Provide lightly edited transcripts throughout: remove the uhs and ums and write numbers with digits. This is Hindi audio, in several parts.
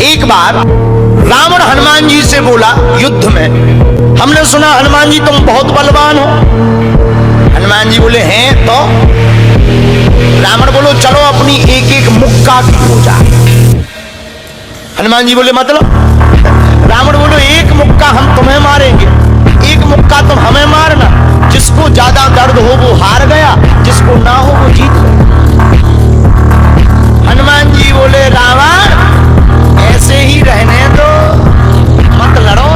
एक बार रावण हनुमान जी से बोला युद्ध में, हमने सुना हनुमान जी तुम बहुत बलवान हो। हनुमान जी बोले हैं तो? रावण बोलो चलो अपनी एक एक मुक्का की पूजा। हनुमान जी बोले मतलब? रावण बोलो एक मुक्का हम तुम्हें मारेंगे, एक मुक्का तुम हमें मारना। जिसको ज्यादा दर्द हो वो हार गया, जिसको ना हो वो जीत गया। हनुमान जी बोले रावण ऐसे ही रहने दो, मत लड़ो।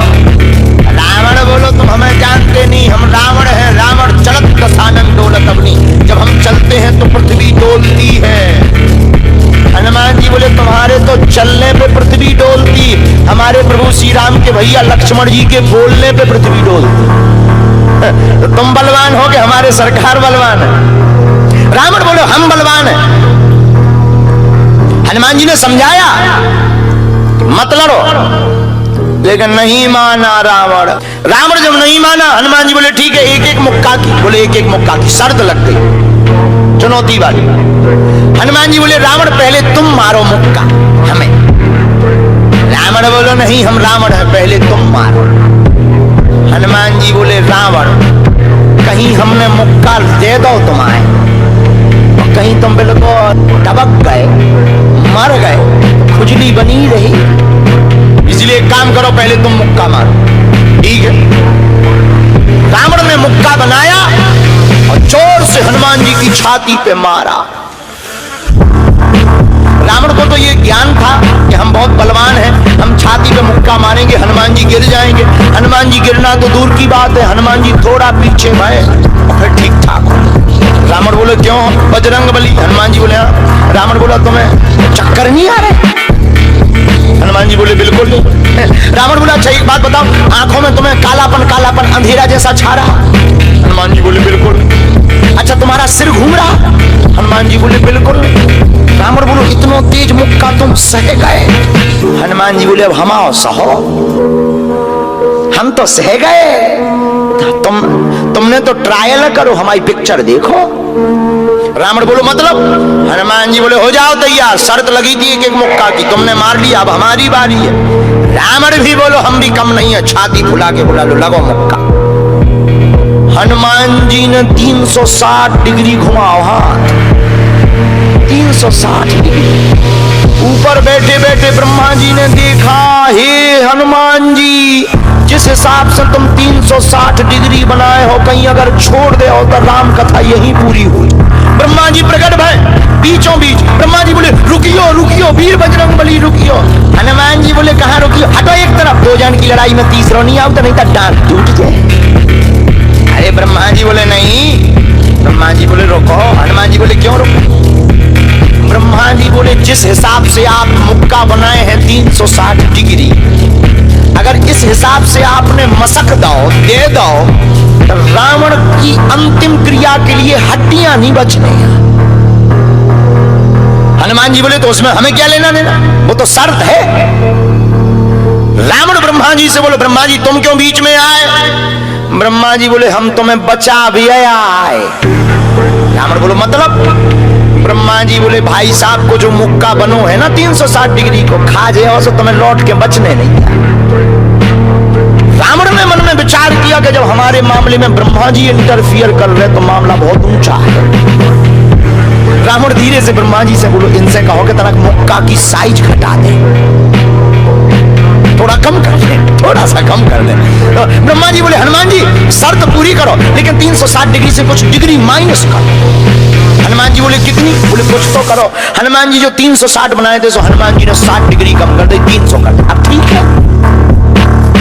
रावण बोलो तुम हमें जानते नहीं, हम रावण हैं। रावण चलत दशानन डोलत अग्नि, जब हम चलते हैं तो पृथ्वी डोलती है। हनुमान जी बोले तुम्हारे तो चलने पे पृथ्वी डोलती, हमारे प्रभु श्री राम के भैया लक्ष्मण जी के बोलने पे पृथ्वी डोलती। तो तुम बलवान हो कि हमारे सरकार बलवान है? रावण बोले हम बलवान हैं। हनुमान जी ने समझाया मत लड़ो, लेकिन नहीं माना रावण। रावण जब नहीं माना, हनुमान जी बोले ठीक है एक एक मुक्का की। बोले एक एक मुक्का की, शर्त लग गई चुनौती वाली। हनुमान जी बोले रावण पहले तुम मारो मुक्का हमें। रावण बोलो नहीं हम रावण हैं, पहले तुम मारो। हनुमान जी बोले रावण कहीं हमने मुक्का दे दो तुम्हारे, कहीं तुम बिल्कुल टबक गए मर गए, खुजली बनी रही, इसलिए एक काम करो पहले तुम मुक्का मारो। ठीक है। रावण ने मुक्का बनाया और जोर से हनुमान जी की छाती पे मारा। रावण को तो ये ज्ञान था कि हम बहुत बलवान हैं, हम छाती पे मुक्का मारेंगे हनुमान जी गिर जाएंगे। हनुमान जी गिरना तो दूर की बात है, हनुमान जी थोड़ा पीछे गए और फिर ठीक ठाक हो। रावण बोले क्यों बजरंग बली? हनुमान जी बोले हाँ। रावण बोला तुम्हें चक्कर नहीं आ रहे? हनुमान जी बोले बिल्कुल नहीं। रावण बोला अच्छा एक बात बताओ, आंखों में तुम्हें कालापन अंधेरा जैसा छा रहा? हनुमान जी बोले बिल्कुल। अच्छा तुम्हारा सिर घूम रहा? हनुमान जी बोले बिल्कुल। रावण बोलो इतना तेज मुक्का तुम सह गए? हनुमान जी बोले अब हम आओ सहो, हम तो सह गए, तुमने तो ट्रायल करो, हमारी पिक्चर देखो। रावण बोलो मतलब? हनुमान जी बोले हो जाओ तैयार, शर्त लगी थी एक एक मुक्का की, तुमने मार लिया, अब हमारी बारी है। रावण भी बोलो हम भी कम नहीं है, छाती फुला के बोला लो लगो मुक्का। हनुमान जी ने 360 डिग्री घुमाओ हाथ, 360 डिग्री। ऊपर बैठे बैठे ब्रह्मा जी ने देखा, हे हनुमान जी जिस हिसाब से तुम 360 डिग्री बनाए हो, कहीं अगर छोड़ दे हो तो राम कथा यही पूरी हुई। ब्रह्मा जी प्रकट भय बीचों बीच। ब्रह्मा जी बोले रुकियो रुकियो वीर बजरंग बली रुकियो। हनुमान जी बोले कहां रुकियो? हटो एक तरफ, दो जन की लड़ाई में तीसरा नहीं आओ तो नहीं तो डांट टूट जाए। अरे ब्रह्मा जी बोले नहीं। ब्रह्मा जी बोले रुको। हनुमान जी बोले क्यों रुको? ब्रह्मा जी बोले जिस हिसाब से आप मुक्का बनाए हैं 360 डिग्री, अगर इस हिसाब से आपने मसक दो दे दो तो रावण की अंतिम क्रिया के लिए हड्डियां नहीं बचने। हनुमान जी बोले तो उसमें हमें क्या लेना देना, वो तो शर्त है। रावण ब्रह्मा जी से बोले ब्रह्मा जी तुम क्यों बीच में आए? ब्रह्मा जी बोले हम तुम्हें बचा भी आए। रावण बोलो मतलब? ब्रह्मा जी बोले भाई साहब को जो मुक्का बनो है ना 360 डिग्री को खा जाए तो तुम्हें लौट के बचने नहीं दिया। रावण ने मन में विचार किया कि जब हमारे मामले में ब्रह्मा जी इंटरफियर कर रहे तो मामला बहुत ऊंचा है। रावण धीरे से ब्रह्मा जी से बोलो इनसे कहो कि तरह मुक्का की साइज घटा दे, थोड़ा कम कर दे, थोड़ा सा कम कर दे। तो ब्रह्मा जी बोले हनुमान जी शर्त पूरी करो लेकिन 360 डिग्री से कुछ डिग्री माइनस करो। हनुमान जी बोले कितनी? बोले कुछ तो करो। हनुमान जी जो 360 बनाए थे सो हनुमान जी ने 60 डिग्री कम कर दी, 300 कर दी। अब ठीक है?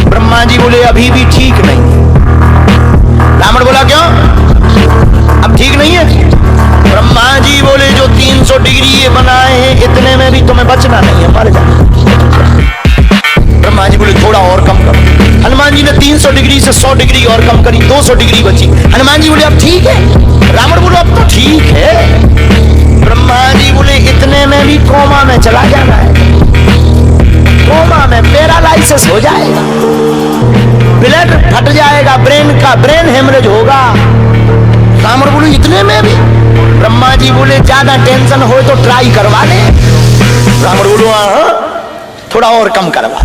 ब्रह्मा जी बोले अभी भी ठीक नहीं। रावण बोला क्यों? अब ठीक नहीं है? ब्रह्मा जी बोले जो 300 डिग्री ये बनाए हैं इतने में भी तुम्हें बचना नहीं है, मर जाना। ब्रह्मा जी बोले थोड़ा और कम करो। हनुमान जी ने 300 डिग्री से 100 डिग्री और कम करी, 200 डिग्री बची। हनुमान जी बोले अब ठीक है? रावण बोले अब तो ठीक है। ब्रह्मा जी बोले इतने में भी कोमा में चला जाना है, कोमा में पैरालाइसिस हो जाएगा, ब्लड फट जाएगा, ब्रेन हेमरेज होगा। रावण बोले इतने में भी? ब्रह्मा जी बोले ज्यादा टेंशन हो तो ट्राई करवा ले। रावण बोलो हाँ। थोड़ा और कम करवा।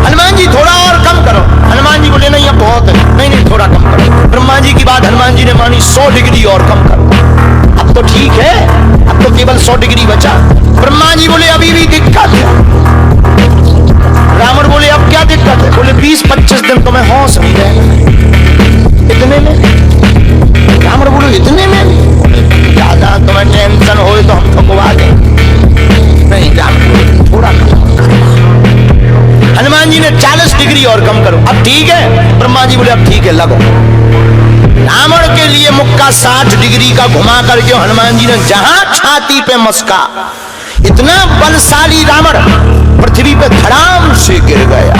हनुमान जी थोड़ा और कम करो। हनुमान जी बोले नहीं अब बहुत है, नहीं नहीं थोड़ा कम करो। ब्रह्मा जी की बात हनुमान जी ने मानी, 100 डिग्री और कम करो। अब तो ठीक है, अब तो केवल 100 डिग्री बचा। ब्रह्मा जी बोले अभी भी दिक्कत है। रावण बोले अब क्या दिक्कत है? बोले 20-25 दिन तुम्हें होश नहीं रहेगा। इतने में? रावण बोले इतने में? ज्यादा तुम्हें टेंशन हो तो हम ठुकवा दें। नहीं, रावण बोले थोड़ा कम। हनुमान जी ने 40 डिग्री और कम करो। अब ठीक है? ब्रह्मा जी बोले अब ठीक है लगो। रावण के लिए मुक्का 60 डिग्री का घुमा करके हनुमान जी ने जहां छाती पे मस्का, इतना बलशाली रावण पृथ्वी पे धड़ाम से गिर गया।